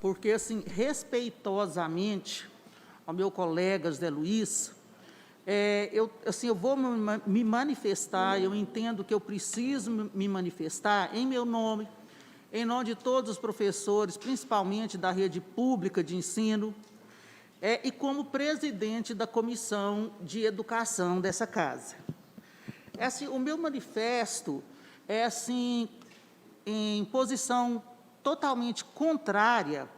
porque, assim, respeitosamente ao meu colega Zé Luiz, eu vou me manifestar, eu entendo que eu preciso me manifestar em meu nome, em nome de todos os professores, principalmente da rede pública de ensino, e como presidente da Comissão de Educação dessa casa. Assim, o meu manifesto é, assim, em posição totalmente contrária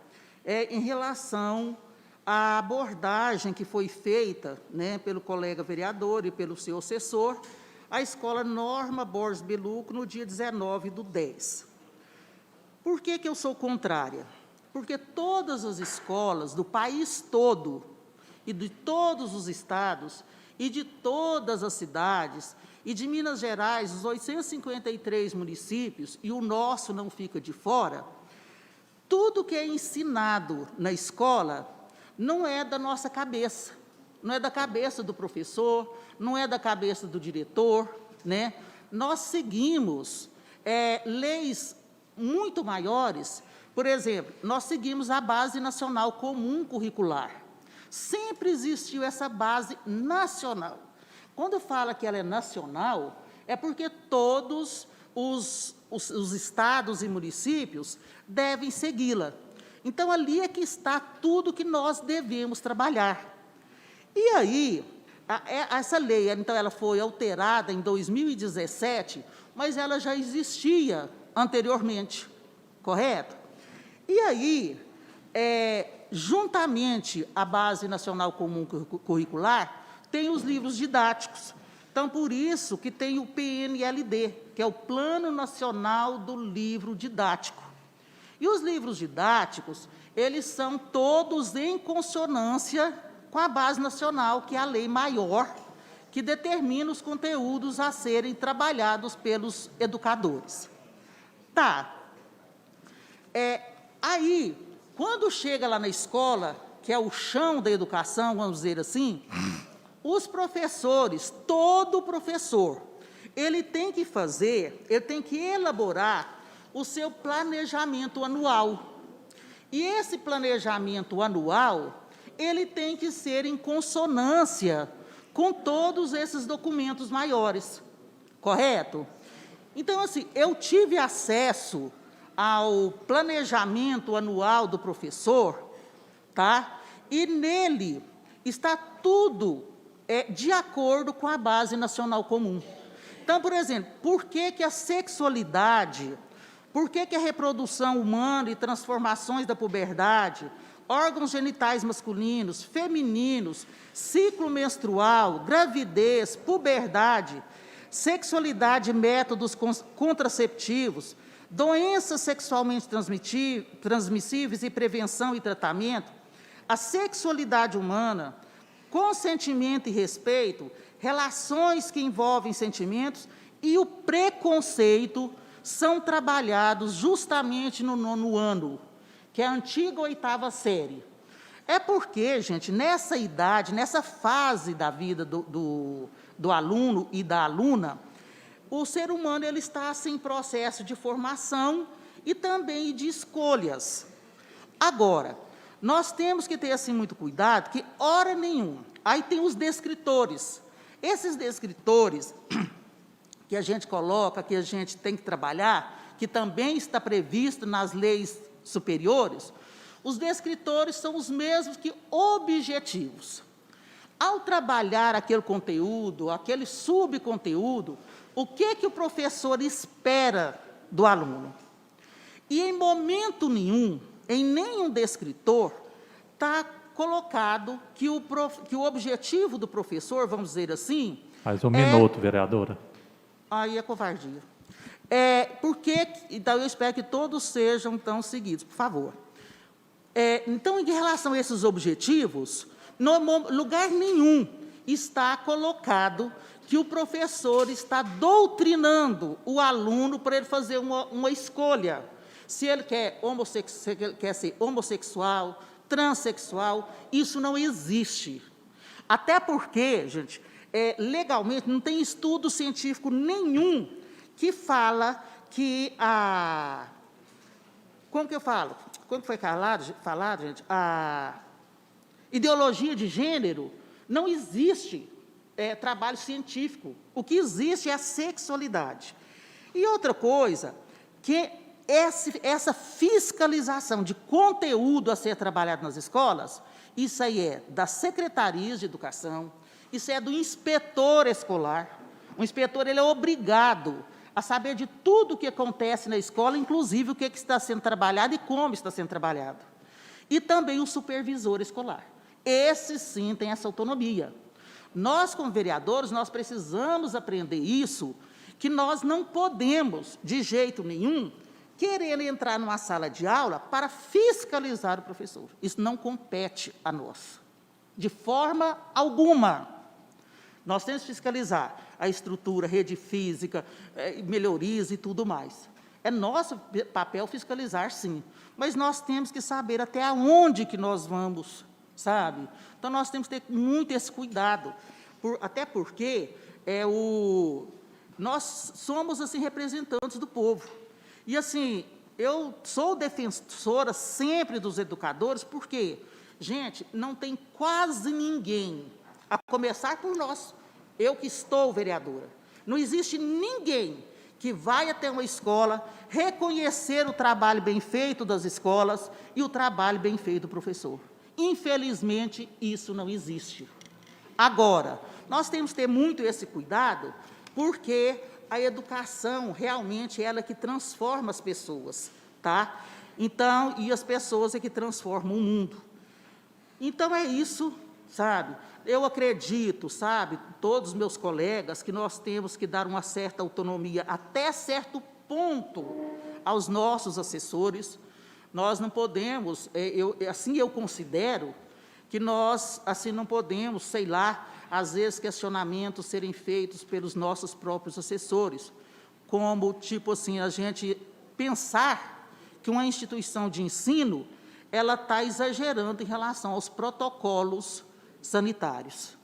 em relação à abordagem que foi feita, né, pelo colega vereador e pelo seu assessor, à Escola Norma Borges Beluco, no dia 19/10. Por que eu sou contrária? Porque todas as escolas do país todo, e de todos os estados, e de todas as cidades, e de Minas Gerais, os 853 municípios, e o nosso não fica de fora, tudo que é ensinado na escola não é da nossa cabeça, não é da cabeça do professor, não é da cabeça do diretor, né? Nós seguimos leis muito maiores. Por exemplo, nós seguimos a Base Nacional Comum Curricular. Sempre existiu essa base nacional. Quando fala que ela é nacional, é porque todos os estados e municípios devem segui-la. Então, ali é que está tudo que nós devemos trabalhar. E aí, essa lei, então, ela foi alterada em 2017, mas ela já existia anteriormente, correto? E aí, juntamente à Base Nacional Comum Curricular, tem os livros didáticos. Então, por isso que tem o PNLD, que é o Plano Nacional do Livro Didático. E os livros didáticos, eles são todos em consonância com a Base Nacional, que é a lei maior, que determina os conteúdos a serem trabalhados pelos educadores. Tá. Aí, quando chega lá na escola, que é o chão da educação, vamos dizer assim, os professores, todo professor, ele tem que elaborar o seu planejamento anual. E esse planejamento anual, ele tem que ser em consonância com todos esses documentos maiores, correto? Então, assim, eu tive acesso ao planejamento anual do professor, tá? E nele está tudo de acordo com a Base Nacional Comum. Então, por exemplo, por que a sexualidade, por que a reprodução humana e transformações da puberdade, órgãos genitais masculinos, femininos, ciclo menstrual, gravidez, puberdade, sexualidade e métodos contraceptivos, doenças sexualmente transmissíveis e prevenção e tratamento, a sexualidade humana, consentimento e respeito, relações que envolvem sentimentos e o preconceito são trabalhados justamente no 9º ano, que é a antiga 8ª série. É porque, gente, nessa idade, nessa fase da vida do aluno e da aluna, o ser humano ele está assim, em processo de formação e também de escolhas. Agora, nós temos que ter assim, muito cuidado, que, hora nenhuma, aí tem os descritores. Esses descritores que a gente coloca, que a gente tem que trabalhar, que também está previsto nas leis superiores, os descritores são os mesmos que objetivos. Ao trabalhar aquele conteúdo, aquele subconteúdo, o que o professor espera do aluno? E, em momento nenhum, em nenhum descritor, está colocado que o objetivo do professor, vamos dizer assim... Mais um minuto, vereadora. Aí é covardia. Então, eu espero que todos sejam, então, seguidos, por favor. Então, em relação a esses objetivos, no lugar nenhum está colocado que o professor está doutrinando o aluno para ele fazer uma escolha. Se ele quer ser homossexual, transexual, isso não existe. Até porque, gente, legalmente não tem estudo científico nenhum que fala que como que eu falo? como foi falado, gente, a ideologia de gênero, não existe trabalho científico. O que existe é a sexualidade. E outra coisa, que essa fiscalização de conteúdo a ser trabalhado nas escolas, isso aí é das secretarias de educação, isso é do inspetor escolar. O inspetor ele é obrigado a saber de tudo o que acontece na escola, inclusive o que está sendo trabalhado e como está sendo trabalhado. E também o supervisor escolar. Esse, sim, tem essa autonomia. Nós, como vereadores, nós precisamos aprender isso, que nós não podemos, de jeito nenhum, querer entrar numa sala de aula para fiscalizar o professor. Isso não compete a nós, de forma alguma. Nós temos que fiscalizar a estrutura, rede física, melhorias e tudo mais. É nosso papel fiscalizar, sim, mas nós temos que saber até onde que nós vamos, sabe? Então, nós temos que ter muito esse cuidado, até porque nós somos, assim, representantes do povo. E, assim, eu sou defensora sempre dos educadores, porque, gente, não tem quase ninguém, a começar por nós, eu que estou vereadora, não existe ninguém que vai até uma escola reconhecer o trabalho bem feito das escolas e o trabalho bem feito do professor. Infelizmente, isso não existe. Agora, nós temos que ter muito esse cuidado, porque a educação, realmente, ela é que transforma as pessoas, tá? Então, e as pessoas é que transformam o mundo. Então, é isso, sabe? Eu acredito, sabe, todos os meus colegas, que nós temos que dar uma certa autonomia, até certo ponto, aos nossos assessores. Nós não podemos, assim eu considero, que nós, assim, não podemos, sei lá, às vezes questionamentos serem feitos pelos nossos próprios assessores, como, tipo assim, a gente pensar que uma instituição de ensino, ela está exagerando em relação aos protocolos sanitários.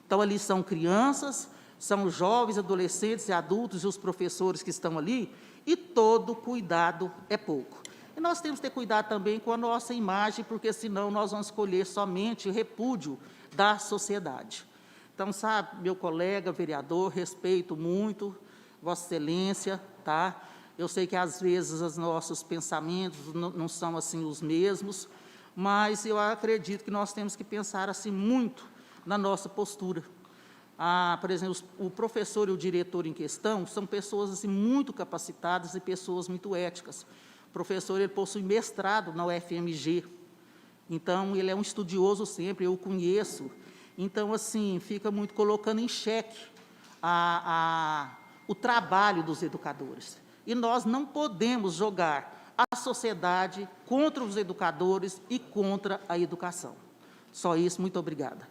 Então, ali são crianças, são jovens, adolescentes e adultos e os professores que estão ali, e todo cuidado é pouco. E nós temos que ter cuidado também com a nossa imagem, porque senão nós vamos colher somente o repúdio da sociedade. Então, sabe, meu colega vereador, respeito muito Vossa Excelência, tá? Eu sei que às vezes os nossos pensamentos não são assim os mesmos, mas eu acredito que nós temos que pensar assim muito na nossa postura. Por exemplo, o professor e o diretor em questão são pessoas assim, muito capacitadas e pessoas muito éticas. O professor ele possui mestrado na UFMG, então ele é um estudioso sempre, eu o conheço. Então, assim, fica muito colocando em xeque o trabalho dos educadores. E nós não podemos jogar a sociedade contra os educadores e contra a educação. Só isso, muito obrigada.